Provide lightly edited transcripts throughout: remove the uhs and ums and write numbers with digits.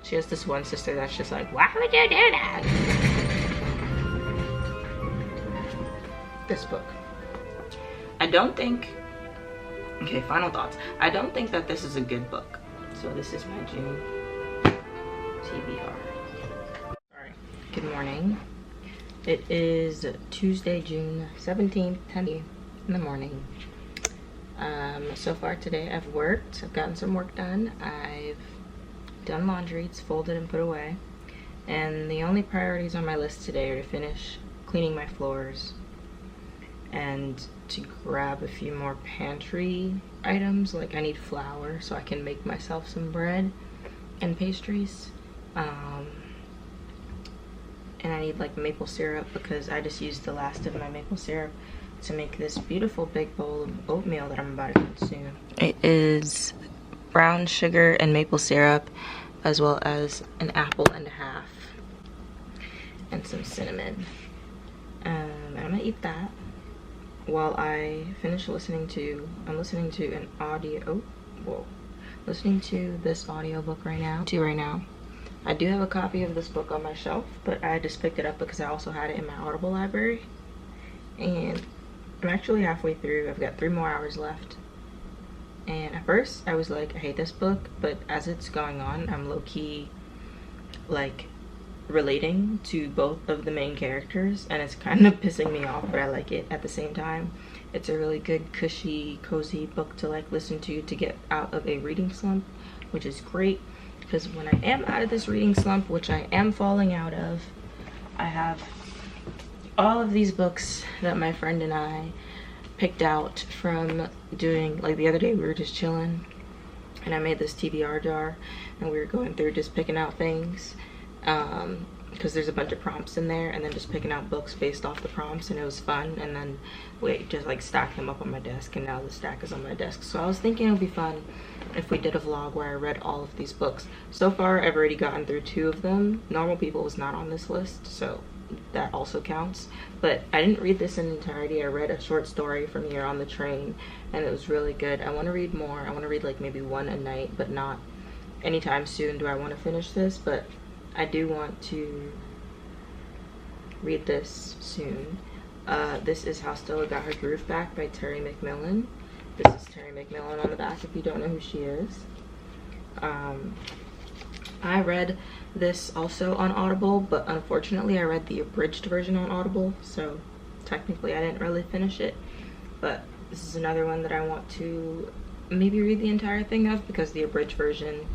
She has this one sister that's just like, why would you do that? This book. I don't think, okay, final thoughts. I don't think that this is a good book. So this is my June TBR. Alright, good morning. It is Tuesday, June 17th, 10 in the morning. So far today I've worked, I've gotten some work done, I've done laundry, it's folded and put away. And the only priorities on my list today are to finish cleaning my floors and to grab a few more pantry items. Like I need flour so I can make myself some bread and pastries. And I need like maple syrup because I just used the last of my maple syrup to make this beautiful big bowl of oatmeal that I'm about to consume. It is brown sugar and maple syrup, as well as an apple and a half and some cinnamon. And I'm gonna eat that while I finish listening to, I'm listening to an audio, listening to this audiobook right now. I do have a copy of this book on my shelf, but I just picked it up because I also had it in my Audible library. And I'm actually halfway through. I've got 3 more hours left. And at first I was like, I hate this book, but as it's going on, I'm low-key like relating to both of the main characters, and it's kind of pissing me off, but I like it at the same time. It's a really good, cushy, cozy book to like listen to get out of a reading slump, which is great. Because when I am out of this reading slump, which I am falling out of, I have all of these books that my friend and I picked out from doing, like the other day we were just chilling and I made this TBR jar and we were going through just picking out things because there's a bunch of prompts in there, and then just picking out books based off the prompts, and it was fun. And then we just like stacked them up on my desk, and now the stack is on my desk. So I was thinking it would be fun if we did a vlog where I read all of these books. So far I've already gotten through 2 of them. Normal People was not on this list, so that also counts. But I didn't read this in entirety. I read a short story from here on the train and it was really good. I want to read more. I want to read like maybe 1 a night, but not anytime soon do I want to finish this. But I do want to read this soon. This is How Stella Got Her Groove Back by Terry McMillan. This is Terry McMillan on the back if you don't know who she is. I read this also on Audible, but unfortunately I read the abridged version on Audible, so technically I didn't really finish it. But this is another one that I want to maybe read the entire thing of, because the abridged version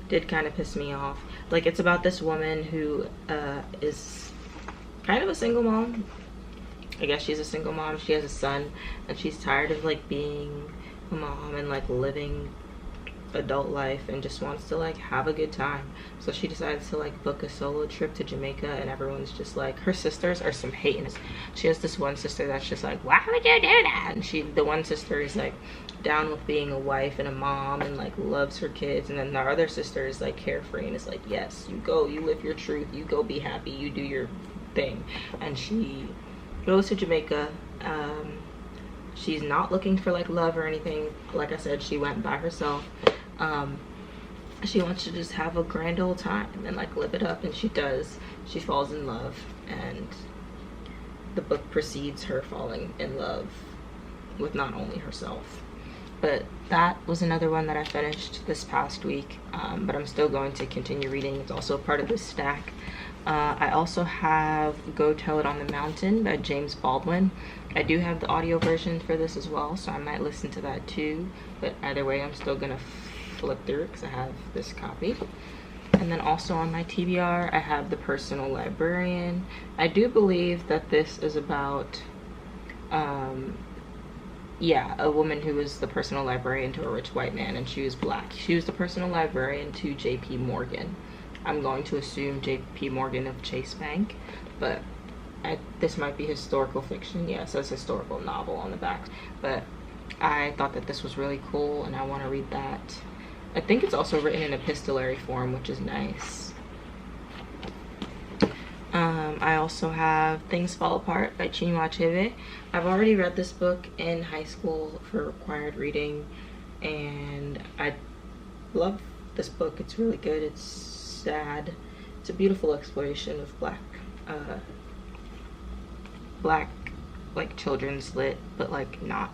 did kind of piss me off. Like, it's about this woman who is kind of a single mom. I guess she's a single mom. She has a son, and she's tired of like being a mom and like living adult life, and just wants to like have a good time. So she decides to like book a solo trip to Jamaica, and everyone's just like, her sisters are some haters. She has this one sister that's just like, why would you do that? And the one sister is like down with being a wife and a mom and like loves her kids, and then the other sister is like carefree and is like, yes, you go, you live your truth, you go be happy, you do your thing. And she goes to Jamaica. She's not looking for like love or anything. Like I said, she went by herself. She wants to just have a grand old time and like live it up, and she does. She falls in love, and the book precedes her falling in love with not only herself. But that was another one that I finished this past week, but I'm still going to continue reading. It's also part of this stack. I also have Go Tell It on the Mountain by James Baldwin. I do have the audio version for this as well, so I might listen to that too. But either way, I'm still gonna flip through it because I have this copy. And then also on my TBR, I have The Personal Librarian. I do believe that this is about, yeah, a woman who was the personal librarian to a rich white man, and she was black. She was the personal librarian to J.P. Morgan. I'm going to assume J.P. Morgan of Chase Bank, but this might be historical fiction. Yeah, it says historical novel on the back. But I thought that this was really cool, and I want to read that. I think it's also written in epistolary form, which is nice. I also have Things Fall Apart by Chinua Achebe. I've already read this book in high school for required reading, and I love this book. It's really good. It's sad. It's a beautiful exploration of black like children's lit, but like not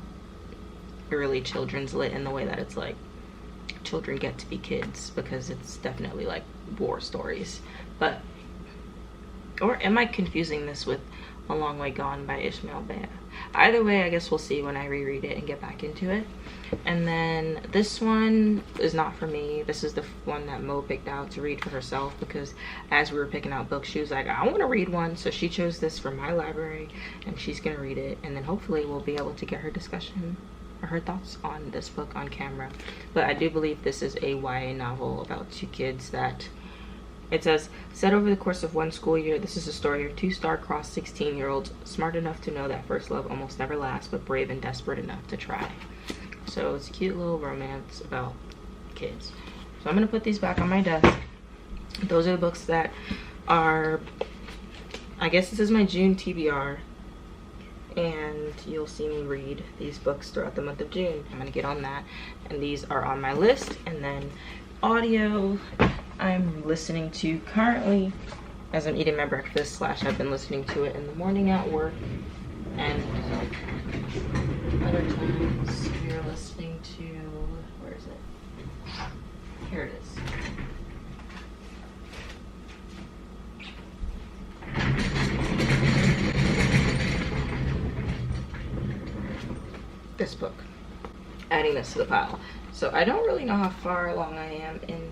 early children's lit in the way that it's like children get to be kids, because it's definitely like war stories. But, or am I confusing this with A Long Way Gone by Ishmael Bea? Either way, I guess we'll see when I reread it and get back into it. And then this one is not for me. This is the one that Mo picked out to read for herself, because as we were picking out books, she was like, I want to read one. So she chose this from my library and she's gonna read it, and then hopefully we'll be able to get her discussion or her thoughts on this book on camera. But I do believe this is a YA novel about two kids that, it says, set over the course of one school year, this is a story of two star-crossed 16-year-olds, smart enough to know that first love almost never lasts, but brave and desperate enough to try. So it's a cute little romance about kids. So I'm gonna put these back on my desk. Those are the books that are, I guess this is my June TBR, and you'll see me read these books throughout the month of June. I'm gonna get on that, and these are on my list. And then audio, I'm listening to currently as I'm eating my breakfast / I've been listening to it in the morning at work, and other times you're listening to, where is it? Here it is. This book. Adding this to the pile. So I don't really know how far along I am in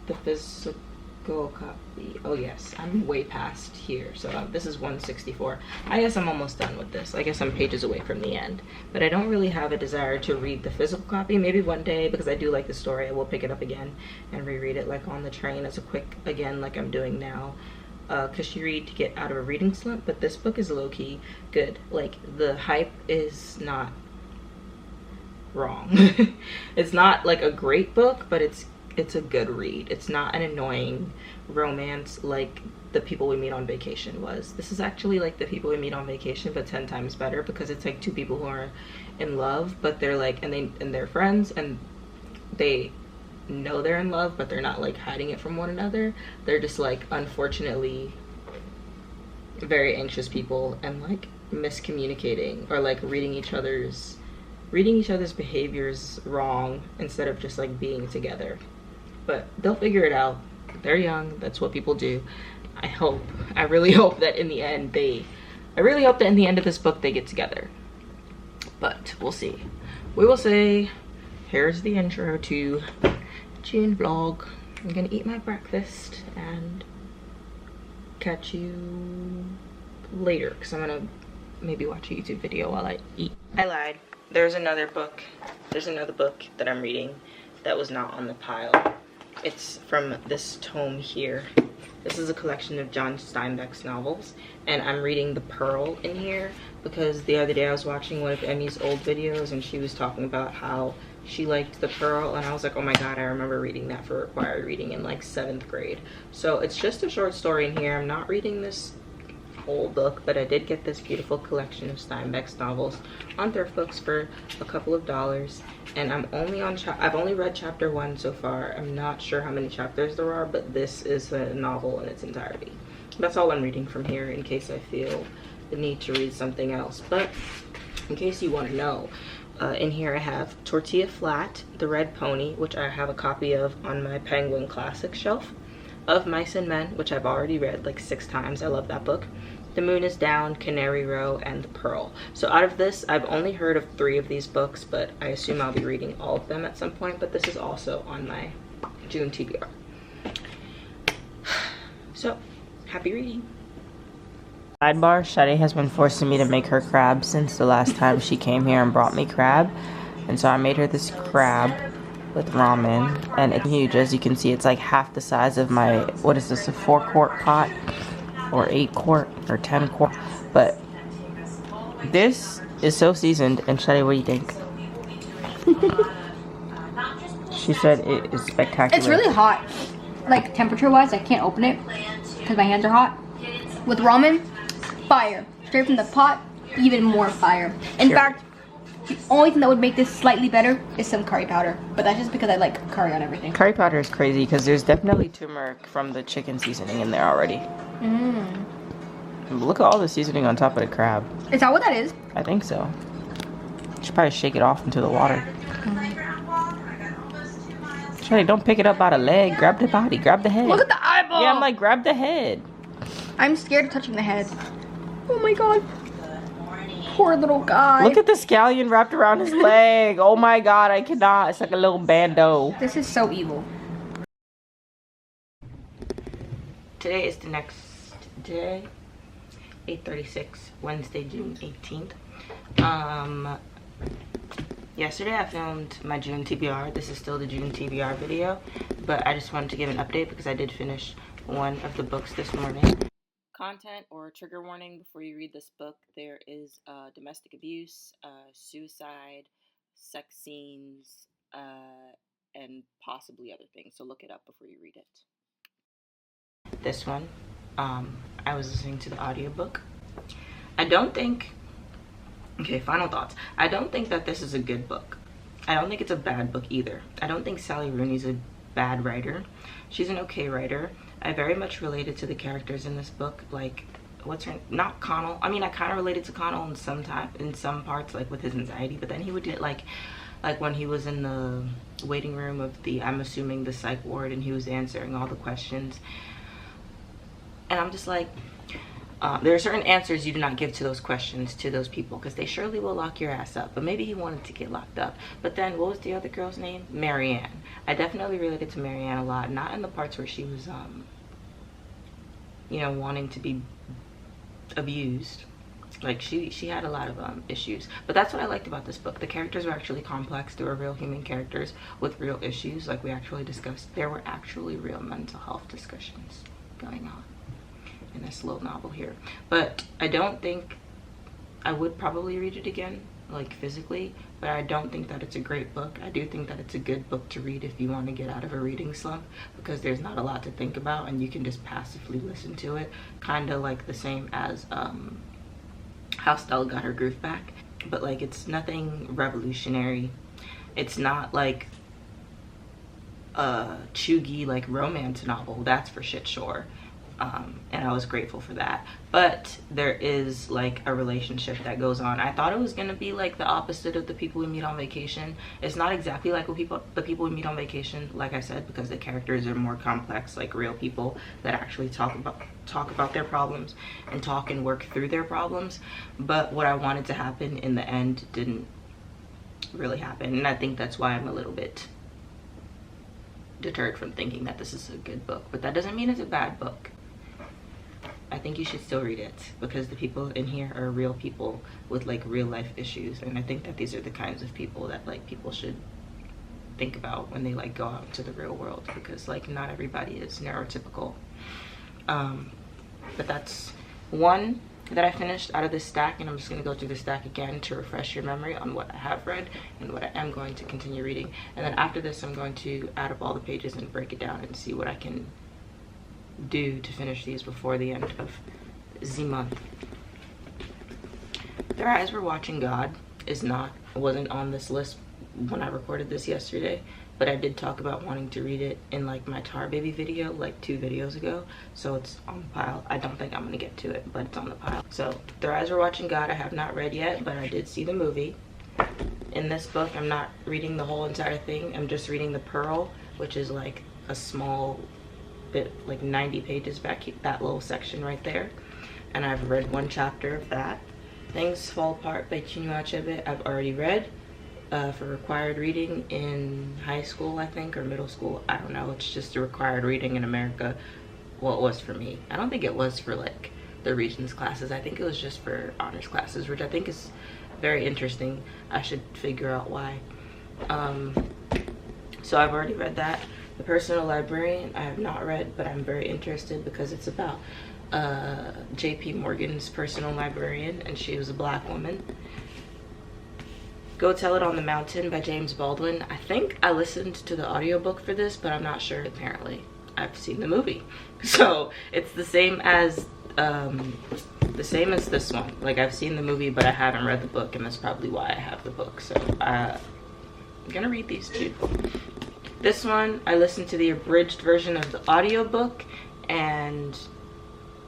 the physical copy. Oh yes, I'm way past here. So this is 164. I guess I'm almost done with this. I guess I'm pages away from the end. But I don't really have a desire to read the physical copy. Maybe one day, because I do like the story, I will pick it up again and reread it, like on the train as a quick, again, like I'm doing now. Because you read to get out of a reading slump, but this book is low-key good. Like, the hype is not wrong. It's not like a great book, but it's a good read. It's not an annoying romance like The People We Meet on Vacation was. This is actually like The People We Meet on Vacation, but 10 times better, because it's like two people who are in love, but they're like, and they're friends, and they know they're in love, but they're not like hiding it from one another. They're just like, unfortunately, very anxious people, and like miscommunicating, or like reading each other's behaviors wrong instead of just like being together. But they'll figure it out. They're young. That's what people do. I really hope that in the end of this book they get together. But we'll see. We will see. Here's the intro to June vlog. I'm gonna eat my breakfast and catch you later, because I'm gonna maybe watch a YouTube video while I eat. I lied. There's another book that I'm reading that was not on the pile. It's from this tome here. This is a collection of John Steinbeck's novels, and I'm reading The Pearl in here because the other day I was watching one of Emmy's old videos and she was talking about how she liked The Pearl, and I was like, oh my god, I remember reading that for required reading in like 7th grade. So it's just a short story in here. I'm not reading this whole book, but I did get this beautiful collection of Steinbeck's novels on Thrift Books for a couple of dollars, and I'm only on I've only read chapter 1 so far. I'm not sure how many chapters there are, but this is a novel in its entirety. That's all I'm reading from here, in case I feel the need to read something else. But in case you want to know, in here I have Tortilla Flat, The Red Pony, which I have a copy of on my Penguin Classics shelf, Of Mice and Men, which I've already read like 6 times. I love that book. The Moon is Down, Canary Row, and The Pearl. So out of this, I've only heard of 3 of these books, but I assume I'll be reading all of them at some point. But this is also on my June TBR. So, happy reading. Sidebar, Shadi has been forcing me to make her crab since the last time she came here and brought me crab. And so I made her this crab with ramen, and it's huge. As you can see, it's like half the size of my, what is this, a 4-quart pot? Or 8-quart or 10-quart. But this is so seasoned. And Shadi, what do you think? She said it is spectacular. It's really hot. Like, temperature-wise, I can't open it because my hands are hot. With ramen, fire. Straight from the pot, even more fire. In fact, The only thing that would make this slightly better is some curry powder. But that's just because I like curry on everything. Curry powder is crazy because there's definitely turmeric from the chicken seasoning in there already. Look at all the seasoning on top of the crab. Is that what that is? I think so. Should probably shake it off into the water. Shawty, don't pick it up by the leg. Grab the body. Grab the head. Look at the eyeball. Yeah, I'm like, grab the head. I'm scared of touching the head. Oh my god. Poor little guy. Look at the scallion wrapped around his leg. Oh my god, I cannot. It's like a little bando. This is so evil. Today is the next day. 8:36, Wednesday, June 18th. Yesterday I filmed my June TBR. This is still the June TBR video, but I just wanted to give an update because I did finish one of the books this morning. Content or trigger warning before you read this book. There is domestic abuse, suicide, sex scenes, and possibly other things. So look it up before you read it. This one, I was listening to the audiobook. I don't think, okay, final thoughts. I don't think that this is a good book. I don't think it's a bad book either. I don't think Sally Rooney's a bad writer. She's an okay writer. I very much related to the characters in this book. Like, what's her, not Connell. I mean, I kind of related to Connell in some parts, like with his anxiety, but then he would get like when he was in the waiting room of the, I'm assuming the psych ward, and he was answering all the questions. And I'm just like, there are certain answers you do not give to those questions to those people because they surely will lock your ass up. But maybe he wanted to get locked up. But then, what was the other girl's name? Marianne. I definitely related to Marianne a lot. Not in the parts where she was, you know, wanting to be abused. Like, she had a lot of issues. But that's what I liked about this book. The characters were actually complex. They were real human characters with real issues, like we actually discussed. There were actually real mental health discussions going on in this little novel here. But I don't think, I would probably read it again, like physically, but I don't think that it's a great book. I do think that it's a good book to read if you want to get out of a reading slump, because there's not a lot to think about and you can just passively listen to it, kind of like the same as How Stella Got Her Groove Back. But like, it's nothing revolutionary. It's not like a chuggy like romance novel, that's for shit sure. And I was grateful for that. But there is like a relationship that goes on. I thought it was gonna be like the opposite of The People We Meet on Vacation. It's not exactly like the people we meet on vacation, like I said, because the characters are more complex, like real people that actually talk about their problems and talk and work through their problems. But what I wanted to happen in the end didn't really happen, and I think that's why I'm a little bit deterred from thinking that this is a good book. But that doesn't mean it's a bad book. I think you should still read it because the people in here are real people with like real life issues, and I think that these are the kinds of people that like people should think about when they like go out into the real world, because like not everybody is neurotypical. But that's one that I finished out of this stack, and I'm just going to go through the stack again to refresh your memory on what I have read and what I am going to continue reading. And then after this, I'm going to add up all the pages and break it down and see what I can do to finish these before the end of the month. Their Eyes Were Watching God wasn't on this list when I recorded this yesterday, but I did talk about wanting to read it in like my Tar Baby video like 2 videos ago, so it's on the pile. I don't think I'm gonna get to it, but it's on the pile. So Their Eyes Were Watching God I have not read yet, but I did see the movie. In this book, I'm not reading the whole entire thing. I'm just reading the Pearl, which is like a small bit, like 90 pages back, that little section right there, and I've read 1 chapter of that. Things Fall Apart by Chinua Achebe I've already read for required reading in high school, I think, or middle school. I don't know. It's just a required reading in America. Well, it was for me. I don't think it was for like the Regents classes. I think it was just for honors classes, which I think is very interesting. I should figure out why. So I've already read that. The Personal Librarian I have not read, but I'm very interested because it's about J.P. Morgan's personal librarian, and she was a black woman. Go Tell It on the Mountain by James Baldwin. I think I listened to the audiobook for this, but I'm not sure. Apparently I've seen the movie, so it's the same as the same as this one. Like, I've seen the movie, but I haven't read the book, and that's probably why I have the book. So I'm gonna read these two. This one, I listened to the abridged version of the audiobook, and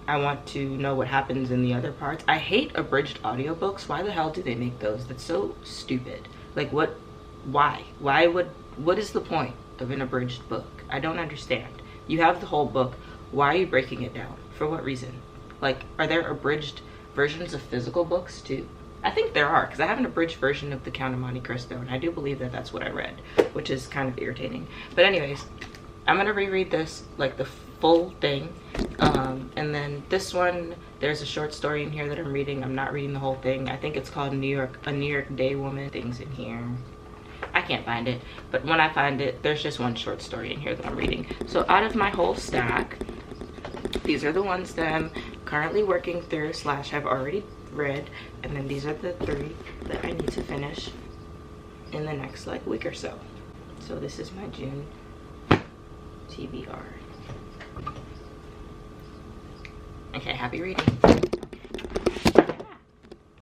I want to know what happens in the other parts. I hate abridged audiobooks. Why the hell do they make those? That's so stupid. Like, why what is the point of an abridged book? I don't understand. You have the whole book. Why are you breaking it down? For what reason? Like, are there abridged versions of physical books too? I think there are, because I have an abridged version of The Count of Monte Cristo, and I do believe that that's what I read, which is kind of irritating. But anyways, I'm gonna reread this, like the full thing, and then this one, there's a short story in here that I'm reading. I'm not reading the whole thing. I think it's called A New York Day Woman. Things in here, I can't find it, but when I find it, there's just one short story in here that I'm reading. So out of my whole stack, these are the ones that I'm currently working through / have already read, and then these are the 3 that I need to finish in the next like week or so. So this is my June TBR. Okay, happy reading.